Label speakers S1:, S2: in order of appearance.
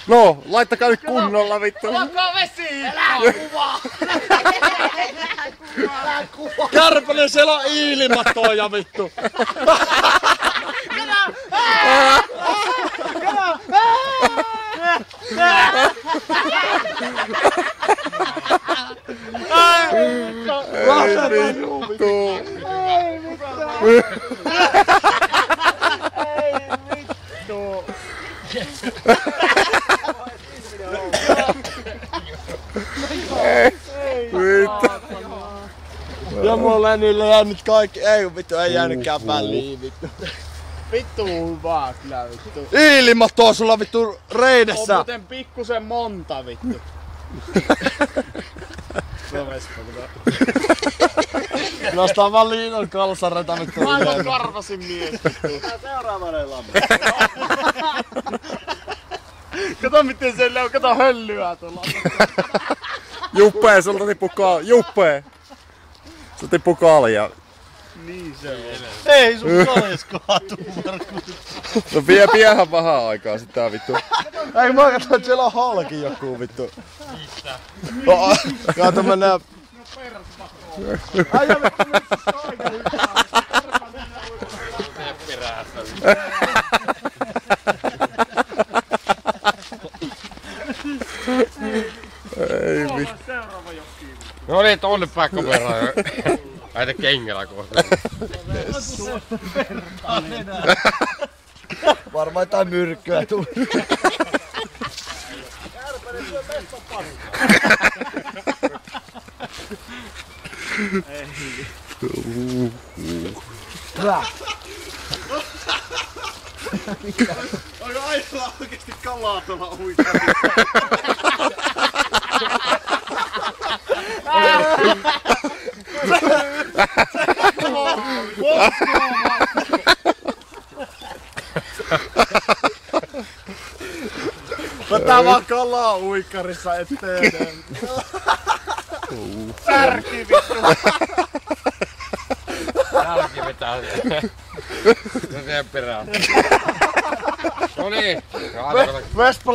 S1: No, laittakaa nyt kunnolla vittu.
S2: Olkaa vesi! Älä kuvaa! Älä kuvaa!
S3: Kärpänen, siellä on ilmatoja vittu!
S1: Ei vittu! Vittu!
S3: Ja mulla on niille jäänyt kaikki, ei vittu, ei jäänytkään väliin vittu.
S2: Vittu hyvää kyllä vittu.
S3: Ilmatoa sulla vittu
S2: On
S3: reidessä!
S2: muuten pikkusen monta vittu. Se on vespa kyllä.
S3: Nostaa vaan liinon kalsareita vittu.
S2: Aivan karvasin mies vittu.
S3: Seuraavainen lampi.
S2: Kato miten siellä on, kato höllyä tuolla.
S1: Juppee, sulta tippuu Juppee! Sulta tippuu kalja.
S2: Niin se on.
S3: Ei sun kaljas kaatuu Markus.
S1: No vie ihan vähän aikaa sit tää vittu.
S3: Ei mä katsoin, että siellä on halki joku vittu. Mistä? Kato mennään. Aija vittu metsä oikein.
S1: Ei vittu.
S2: Seuraava jokki.
S4: No niin, tonne päin kameraan. Äitä kengellä kohta.
S3: Varmaan jotain myrkkyä tuli.
S2: Onko Aijalla oikeesti kalaa tuolla uikkarissa?
S3: Tää vaan kalaa uikkarissa eteen.
S2: Särki vittu!
S4: Jälki vetää. No sen perään. No niin.
S3: Vespalle